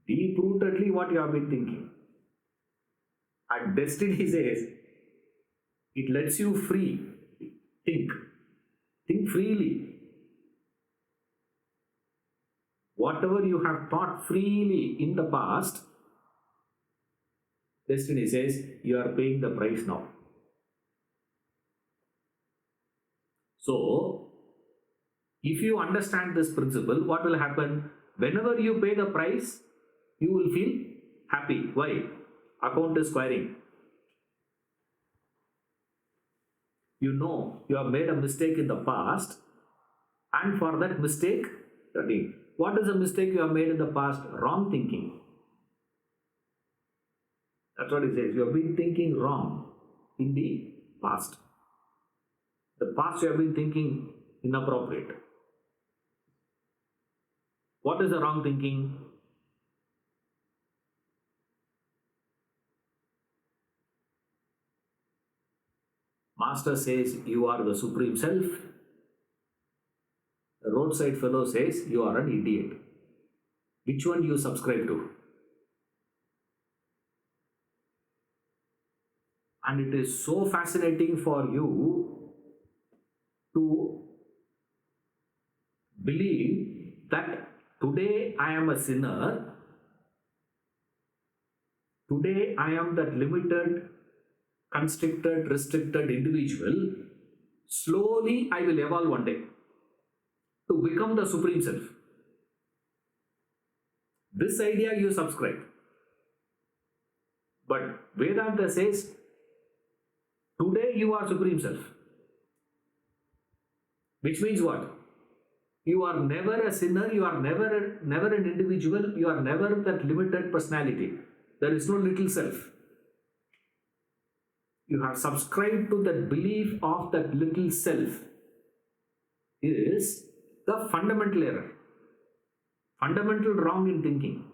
Speaker 1: Deep-rootedly what you have been thinking. And destiny says, it lets you free. Think. Think freely. Whatever you have thought freely in the past, destiny says you are paying the price now. So, if you understand this principle, what will happen? Whenever you pay the price, you will feel happy. Why? Account is squaring. You know you have made a mistake in the past, and for that mistake, what is the mistake you have made in the past? Wrong thinking. That's what he says. You have been thinking wrong in the past. The past you have been thinking inappropriate. What is the wrong thinking? Master says you are the Supreme Self. The roadside fellow says you are an idiot. Which one do you subscribe to? And it is so fascinating for you to believe that today I am a sinner. Today I am that limited, constricted, restricted individual. Slowly I will evolve one day to become the Supreme Self. This idea you subscribe. But Vedanta says, today you are Supreme Self. Which means what? You are never a sinner, you are never an individual, you are never that limited personality. There is no little self. You have subscribed to that belief of that little self. Is the fundamental error, fundamental wrong in thinking.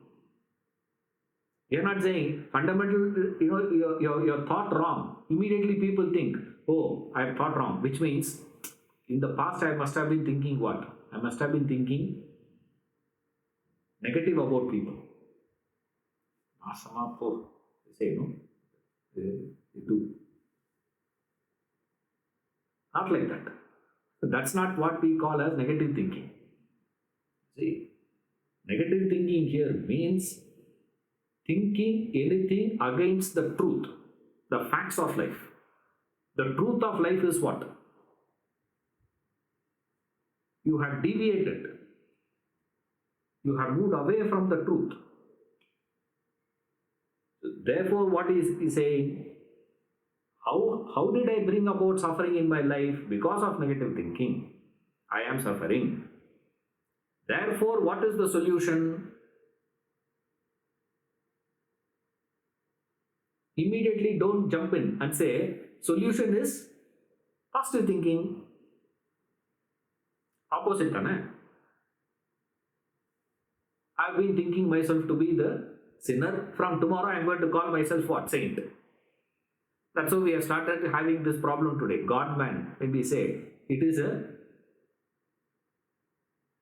Speaker 1: You're not saying fundamental, your thought wrong. Immediately people think, oh, I have thought wrong, which means in the past I must have been thinking what? I must have been thinking negative about people. They say, no, they do. Not like that. That's not what we call as negative thinking. See, negative thinking here means thinking anything against the truth, the facts of life. The truth of life is what? You have deviated. You have moved away from the truth. Therefore, what is he saying? How did I bring about suffering in my life? Because of negative thinking. I am suffering. Therefore, what is the solution? Immediately don't jump in and say, solution is positive thinking. Opposite, I've been thinking myself to be the sinner. From tomorrow, I'm going to call myself what? Saint. That's how we have started having this problem today. God man, when we say it is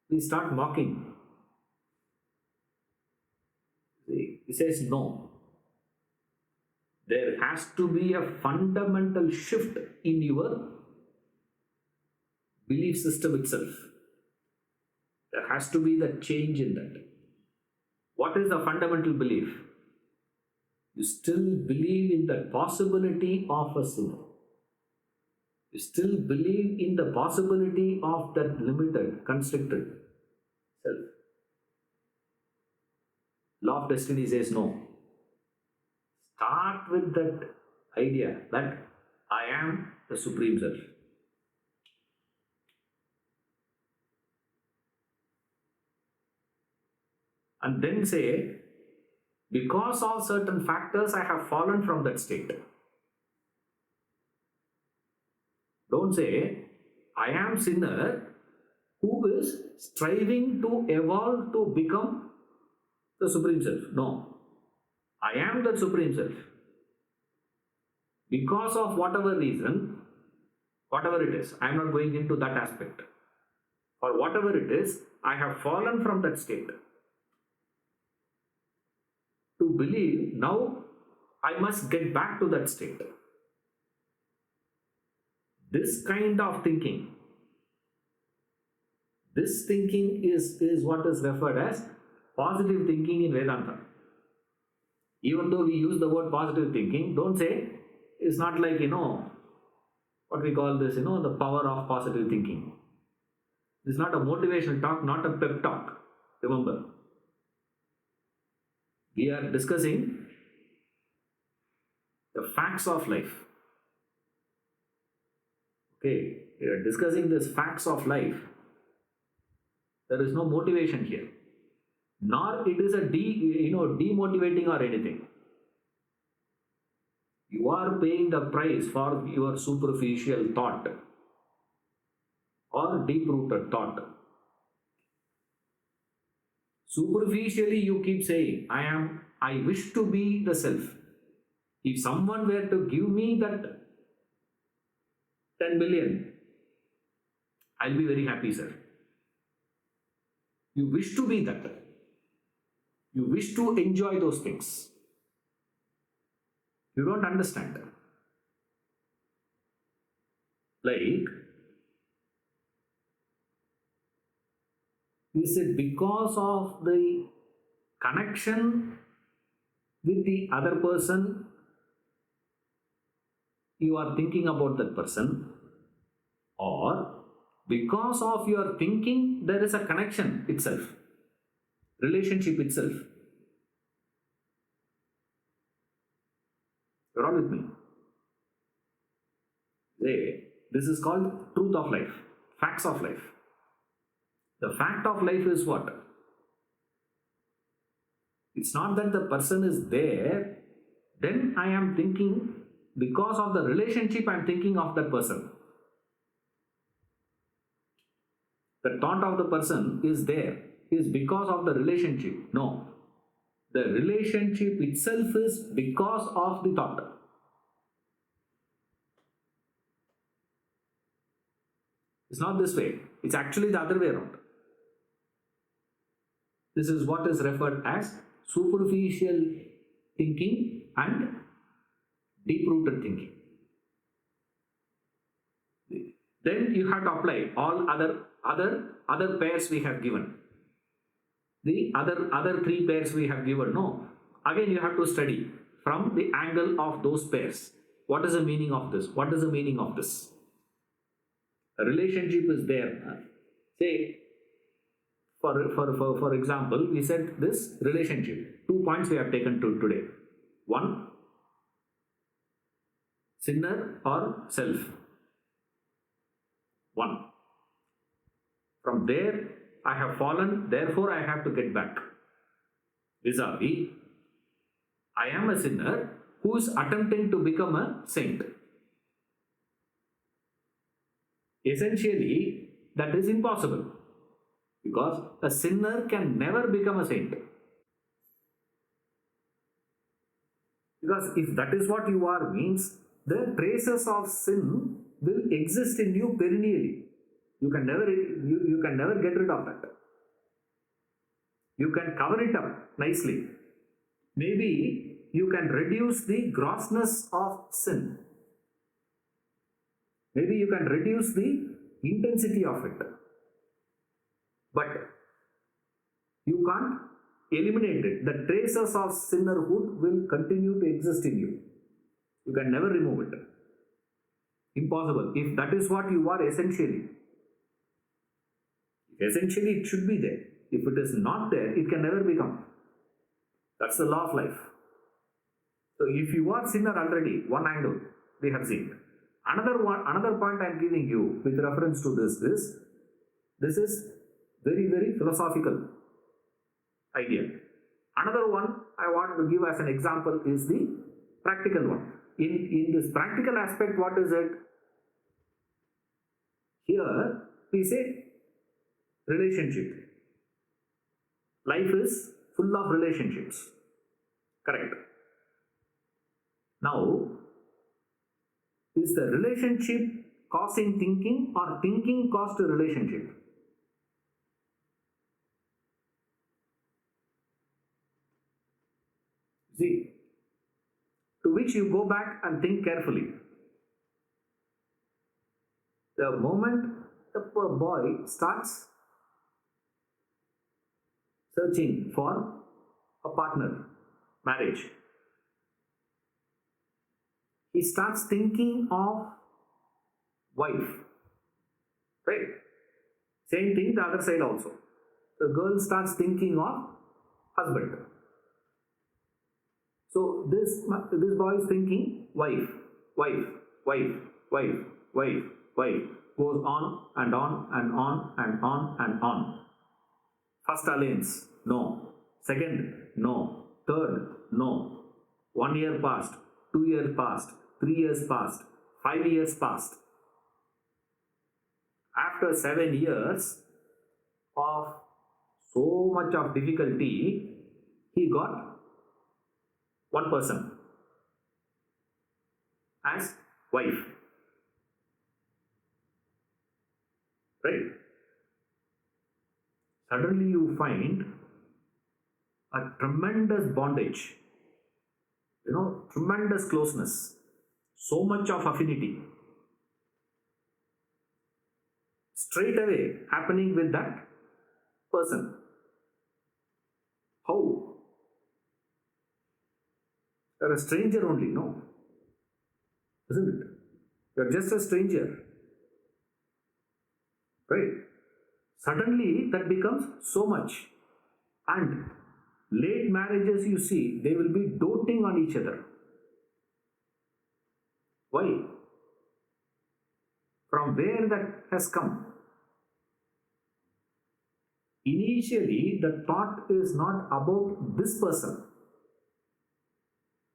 Speaker 1: we start mocking. He says no. There has to be a fundamental shift in your belief system itself. There has to be the change in that. What is the fundamental belief? You still believe in the possibility of a sinner. You still believe in the possibility of that limited, constricted self. Law of destiny says no. Start with that idea that I am the Supreme Self. And then say, because of certain factors, I have fallen from that state. Don't say, I am sinner who is striving to evolve to become the Supreme Self. No. I am the Supreme Self. Because of whatever reason, whatever it is, I am not going into that aspect. For whatever it is, I have fallen from that state. To believe, now I must get back to that state. This kind of thinking, this thinking is what is referred as positive thinking in Vedanta. Even though we use the word positive thinking, don't say it's not like, what we call this, the power of positive thinking. It's not a motivational talk, not a pep talk. Remember, we are discussing the facts of life. Okay, we are discussing these facts of life. There is no motivation here, nor it is a demotivating or anything. You are paying the price for your superficial thought or deep-rooted thought. Superficially, you keep saying, I wish to be the self. If someone were to give me that 10 million, I'll be very happy, sir. You wish to be that. You wish to enjoy those things. You don't understand. Like, is it because of the connection with the other person you are thinking about that person, or because of your thinking there is a connection itself, relationship itself? You're all with me? This is called truth of life, facts of life. The fact of life is what? It's not that the person is there, then I am thinking, because of the relationship I am thinking of that person. The thought of the person is there, is because of the relationship. No. The relationship itself is because of the thought. It's not this way. It's actually the other way around. This is what is referred as superficial thinking and deep-rooted thinking. Then you have to apply all other pairs we have given. The other three pairs we have given. No. Again you have to study from the angle of those pairs. What is the meaning of this? What is the meaning of this? A relationship is there. Say, for example, we said this relationship. 2 points we have taken to today. One, sinner or self. One. From there, I have fallen, therefore I have to get back. Vis-a-vis, I am a sinner who is attempting to become a saint. Essentially, that is impossible. Because a sinner can never become a saint. Because if that is what you are, means the traces of sin will exist in you perennially. You can never get rid of that. You can cover it up nicely. Maybe you can reduce the grossness of sin. Maybe you can reduce the intensity of it. But you can't eliminate it. The traces of sinnerhood will continue to exist in you. You can never remove it. Impossible. If that is what you are essentially. Essentially, it should be there. If it is not there, it can never become. That's the law of life. So if you are sinner already, one angle we have seen. Another point I am giving you with reference to this is very, very philosophical idea. Another one I want to give as an example is the practical one. In this practical aspect, what is it? Here we say relationship. Life is full of relationships. Correct. Now, is the relationship causing thinking or thinking caused a relationship? See, to which you go back and think carefully. The moment the boy starts searching for a partner, marriage, he starts thinking of wife, right? Same thing the other side also. The girl starts thinking of husband. So this boy is thinking wife, wife, wife, wife, wife, wife, goes on and on and on and on and on. First alliance, no. Second, no. Third, no. 1 year passed, 2 years passed, 3 years passed, 5 years passed. After 7 years of so much of difficulty, he got one person as wife. Right? Suddenly you find a tremendous bondage, tremendous closeness, so much of affinity straight away happening with that person. How? You're a stranger only, no? Isn't it? You're just a stranger. Right? Suddenly that becomes so much. And late marriages, you see, they will be doting on each other. Why? From where that has come? Initially, the thought is not about this person.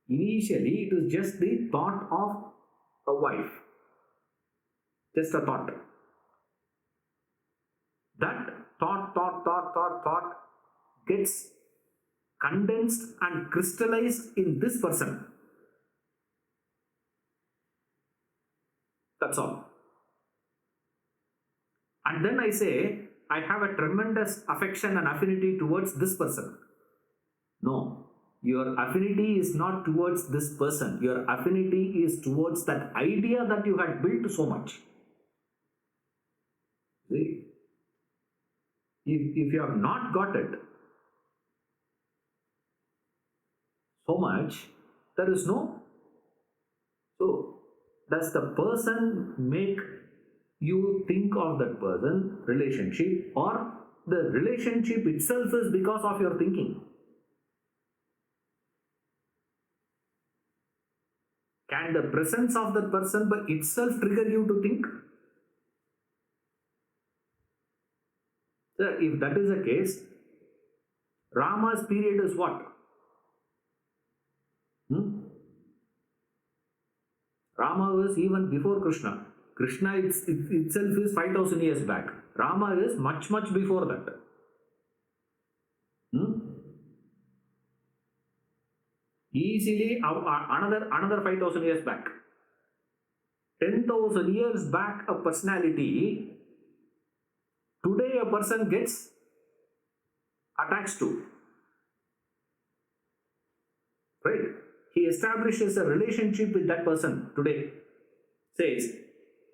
Speaker 1: Initially, it is just the thought of a wife. Just a thought. That thought gets condensed and crystallized in this person. That's all. And then I say, I have a tremendous affection and affinity towards this person. No, your affinity is not towards this person. Your affinity is towards that idea that you had built so much. See? If you have not got it so much, there is no. So, does the person make you think of that person, relationship, or the relationship itself is because of your thinking? Can the presence of that person by itself trigger you to think? So if that is the case, Rama's period is what? Rama was even before Krishna. Krishna itself is 5,000 years back. Rama is much before that. Hmm? Easily another 5,000 years back. 10,000 years back, a personality, today a person gets attached to. Right? He establishes a relationship with that person today. Says,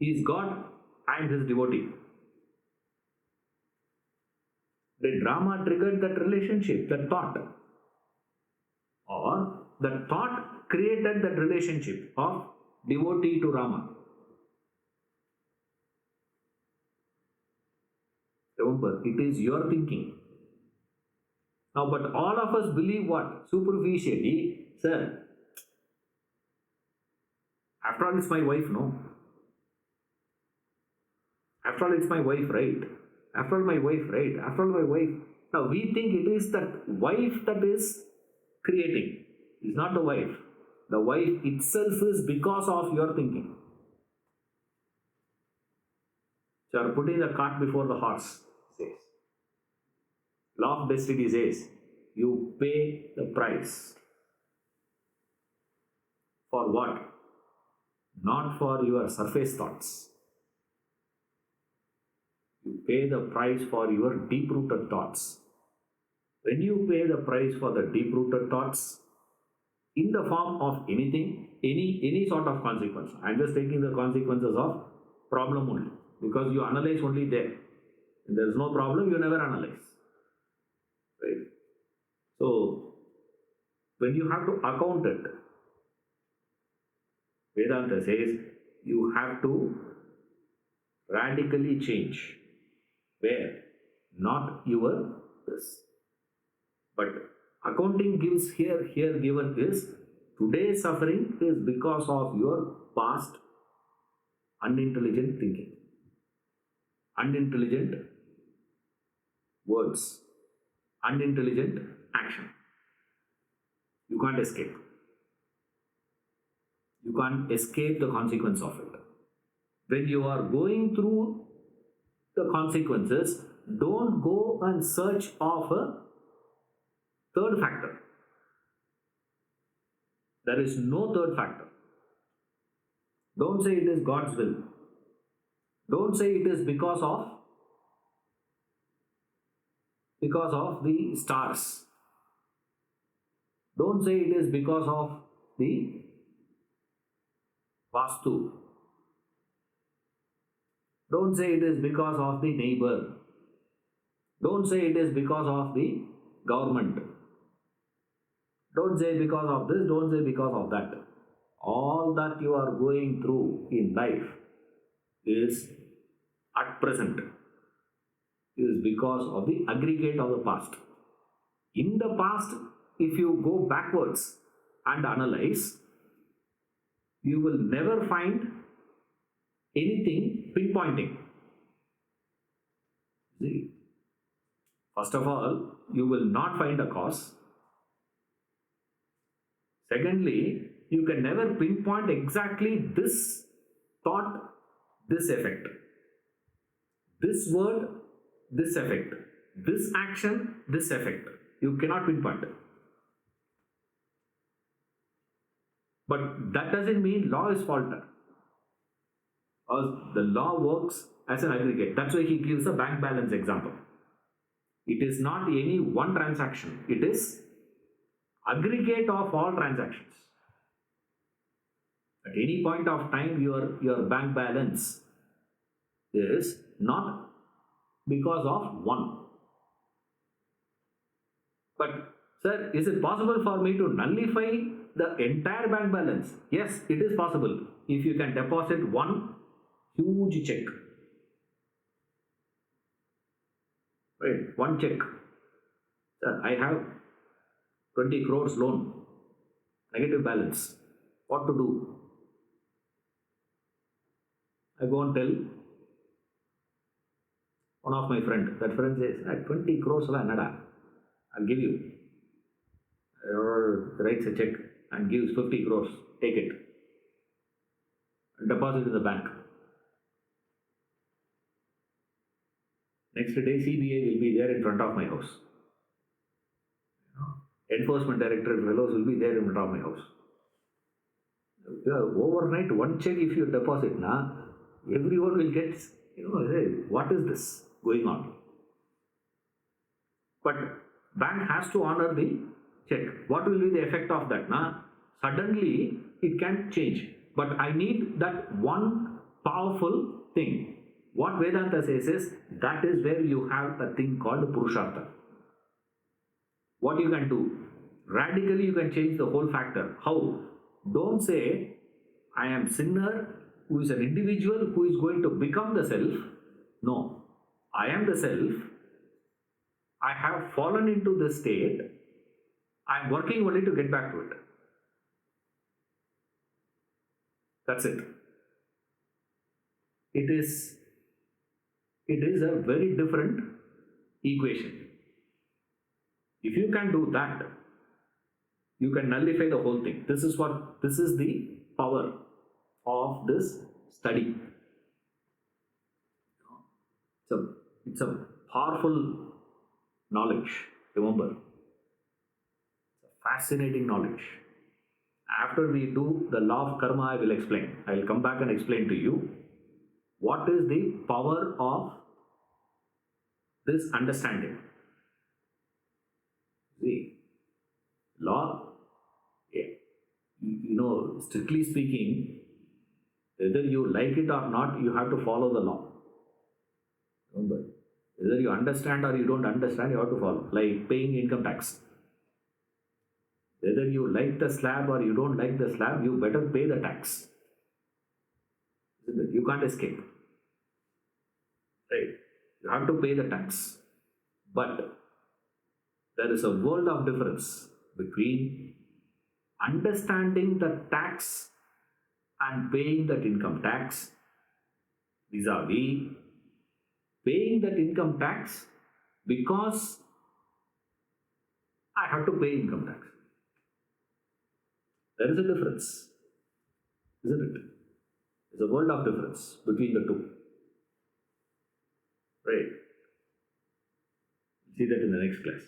Speaker 1: he is God, I am his devotee. The drama triggered that relationship, that thought. Or the thought created that relationship of devotee to Rama. Remember, it is your thinking. Now, but all of us believe what? Superficially, sir, after all, it's my wife, no? After all, it's my wife, right? After all, my wife, right? After all, my wife. Now, we think it is that wife that is creating. It's not the wife. The wife itself is because of your thinking. So, you are putting the cart before the horse, says. Law of destiny says, you pay the price. For what? Not for your surface thoughts. You pay the price for your deep-rooted thoughts. When you pay the price for the deep-rooted thoughts, in the form of anything, any sort of consequence. I am just taking the consequences of problem only, because you analyze only there. When there is no problem, you never analyze. Right? So, when you have to account it, Vedanta says you have to radically change. Where? Not your this. But accounting gives here given is today's suffering is because of your past unintelligent thinking, unintelligent words, unintelligent action. You can't escape. You can't escape the consequence of it. When you are going through the consequences, don't go and search of a third factor. There is no third factor. Don't say it is God's will. Don't say it is because of the stars. Don't say it is because of the Vastu. Don't say it is because of the neighbor. Don't say it is because of the government. Don't say because of this, don't say because of that. All that you are going through in life is at present is because of the aggregate of the past. In the past, if you go backwards and analyze, you will never find anything pinpointing. See, first of all, you will not find a cause. Secondly, you can never pinpoint exactly this thought, this effect, this word, this effect, this action, this effect. You cannot pinpoint it. But that doesn't mean law is faulted. Because the law works as an aggregate. That's why he gives a bank balance example. It is not any one transaction. It is aggregate of all transactions. At any point of time, your bank balance is not because of one. But sir, is it possible for me to nullify the entire bank balance? Yes, it is possible if you can deposit one huge check. Right, one check. Sir, I have 20 crores loan, negative balance. What to do? I go and tell one of my friend. That friend says, 20 crores, I'll give you. Writes a check and gives 50 crores. Take it. Deposit in the bank. Next day, CBI will be there in front of my house. enforcement directorate fellows will be there in front of my house. Yeah, overnight, one check if you deposit, everyone will get, hey, what is this going on? But bank has to honor the check. What will be the effect of that? Suddenly it can change. But I need that one powerful thing. What Vedanta says is that is where you have a thing called Purushartha. What you can do? Radically you can change the whole factor. How? Don't say, I am sinner who is an individual who is going to become the self. No. I am the self. I have fallen into this state. I am working only to get back to it. That's it. It is a very different equation. If you can do that, you can nullify the whole thing. This is the power of this study. It's a powerful knowledge. Remember, it's a fascinating knowledge. After we do the law of karma, I will explain. I will come back and explain to you what is the power of this understanding. See, law, strictly speaking, whether you like it or not, you have to follow the law. Remember, whether you understand or you don't understand, you have to follow. Like paying income tax. Whether you like the slab or you don't like the slab, you better pay the tax. Isn't it? You can't escape. Right? You have to pay the tax. But there is a world of difference between understanding the tax and paying that income tax vis-a-vis paying that income tax because I have to pay income tax. There is a difference, isn't it? There's a world of difference between the two. Right? See that in the next class.